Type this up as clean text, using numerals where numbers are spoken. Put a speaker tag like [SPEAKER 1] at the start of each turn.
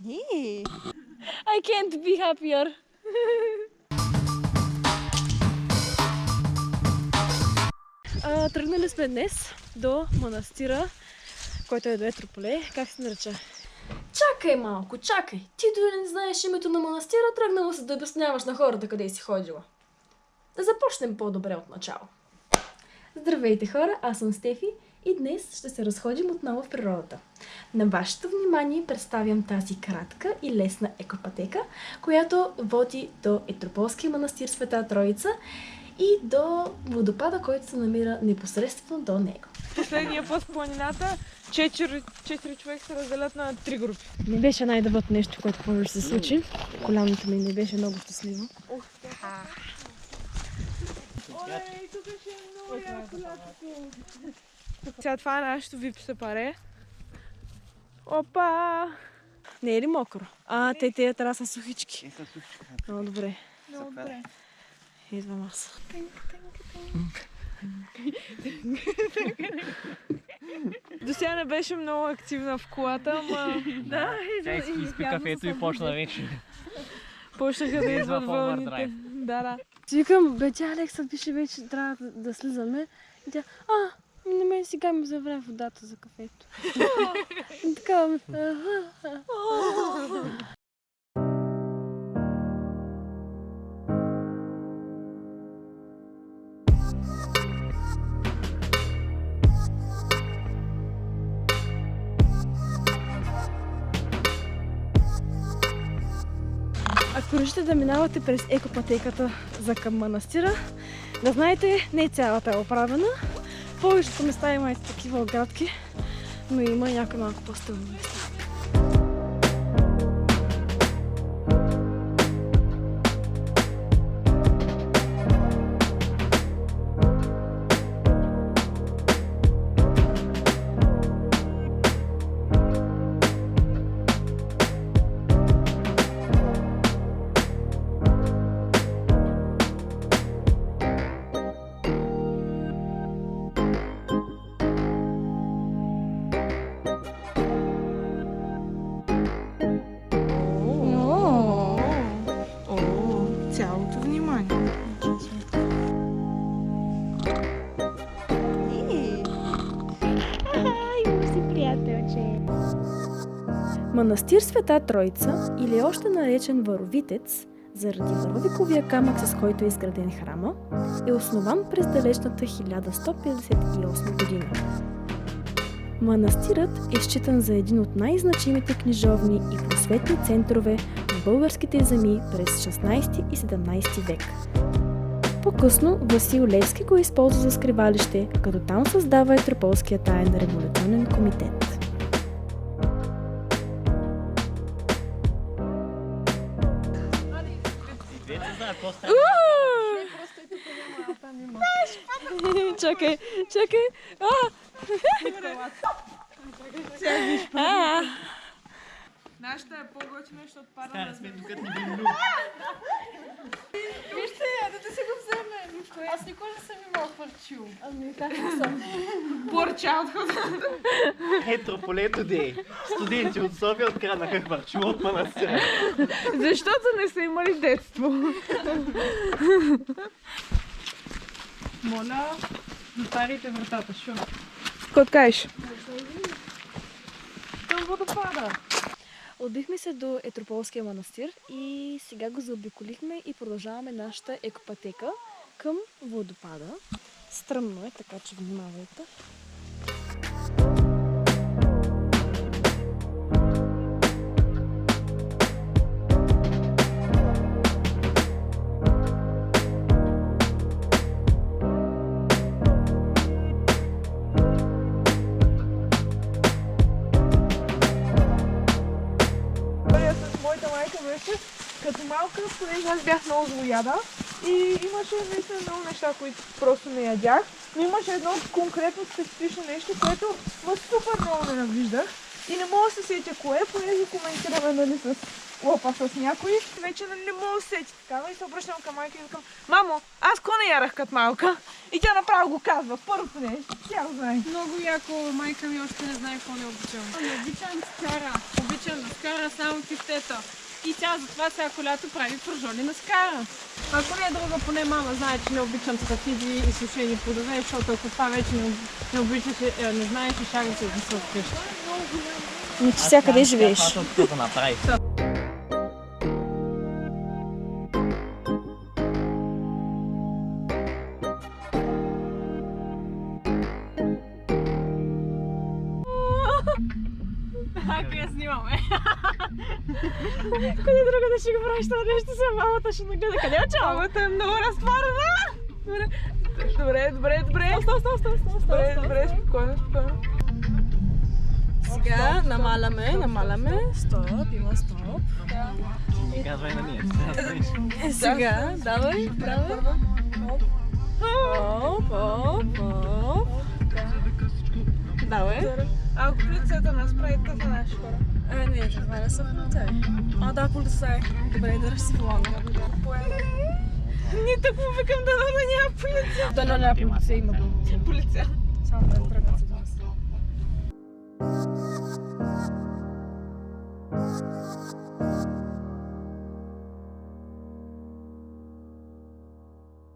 [SPEAKER 1] I can't be happier. Тръгнали сме днес до манастира, който е до Етрополе. Как се нарича?
[SPEAKER 2] Чакай малко, чакай. Ти дори не знаеш името на манастира, тръгнала се да обясняваш на хората къде си ходила. Да започнем по-добре от начало. Здравейте хора, аз съм Стефи и днес ще се разходим отново в природата. На вашето внимание представям тази кратка и лесна екопътека, която води до Етрополския манастир Света Троица и до водопада, който се намира непосредствено до него.
[SPEAKER 1] Последния път в планината 4 човека се разделят на 3 групи.
[SPEAKER 2] Не беше най-доброто нещо, което може да се случи. Коляното ми не беше много щастливо.
[SPEAKER 1] Олей, тук ще е много яко лятото. Сега това е нашето VIP сепаре. Опа! Не е ли мокро? Те трябва да са сухички. Много добре.
[SPEAKER 2] Много добре.
[SPEAKER 1] Идвам аз. До сега не беше много активна в колата, ама...
[SPEAKER 3] Тя си изпи кафето и почна вече.
[SPEAKER 1] Почнаха да идват вълните. Да. Си викам, тя Алекса пише вече, трябва да слизаме. И тя, на мен сега ми завря водата за кафето. И така ми... Ако решите да минавате през екопътеката за към манастира, да знаете, не цялата е оправена. Повечето места има и такива оградки, но има някои малко по-стръмни места. Цялото внимание. Манастир Света Троица, или още наречен Варовитец, заради варовиковия камък, с който е изграден храма, е основан през далечната 1158 година. Манастирът е считан за един от най-значимите книжовни и просветни центрове в българските земи през 16 и 17 век. По-късно Васил Левски го използва за скривалище, като там създава Етрополския таен революционен комитет. Чакай! Нашата е по-готина, защото пада на
[SPEAKER 3] сме тук ни бим
[SPEAKER 1] Вижте, да си го вземе. Аз никога не съм имал парчил.
[SPEAKER 2] Ами как не съм?
[SPEAKER 1] Порча от хода.
[SPEAKER 3] Етрополето дей. Студенти от София откраднаха хвърчило от манастира.
[SPEAKER 1] Защото не са имали детство. Моля, затваряйте вратата, шо? Какво откажеш? Към водопада.
[SPEAKER 2] Отбихме се до Етрополския манастир и сега го заобиколихме и продължаваме нашата екопътека към водопада. Стръмно е, така че внимавайте.
[SPEAKER 1] Като малка, понеже аз бях много злояда и имаше наистина много неща, които просто не ядях, но имаше едно конкретно специфично нещо, което супер много ненавиждах и не мога да се сетя кое, понеже коментираме нали с лопа с някой. Вече не мога да се сетя такава и се обръщам към майка и викам: мамо, аз ко не ярах като малка? И тя направо го казва, първото нещо, тя го знае.
[SPEAKER 4] Много яко, майка ми още не знае какво не обичам. Ами обичам скара, обичам да скара. кара само кифтето. И тя затова всяко лято прави пържоли на скара. Ако не е друга, поне мама знае, че не обичам стафиди и сушени плодове, защото ако това вече не обичаш, не знаеш и шагите да се откреща.
[SPEAKER 2] Не ти сега къде живееш?
[SPEAKER 3] Това тук да направи.
[SPEAKER 4] Ако я снимаме.
[SPEAKER 2] Къде друга да ще го правиш това нещо сега? Мамата ще нагледа. Къде е чао?
[SPEAKER 4] Мамата е много разтворена.
[SPEAKER 1] Добре. Добре, спокойно.
[SPEAKER 2] Сега намаляме. Стоп, има стоп.
[SPEAKER 3] И казвай на ние.
[SPEAKER 2] Сега, давай. Оп. Давай.
[SPEAKER 4] Ако полицията нас прави, това са наши хора.
[SPEAKER 2] Не, това не са полицаи. Да, полицаи. Добре, да ще си помогна.
[SPEAKER 4] Ние так му викам да няма полиция.
[SPEAKER 2] Да, няма полиция, има полиция. Само да тръгнат за нас.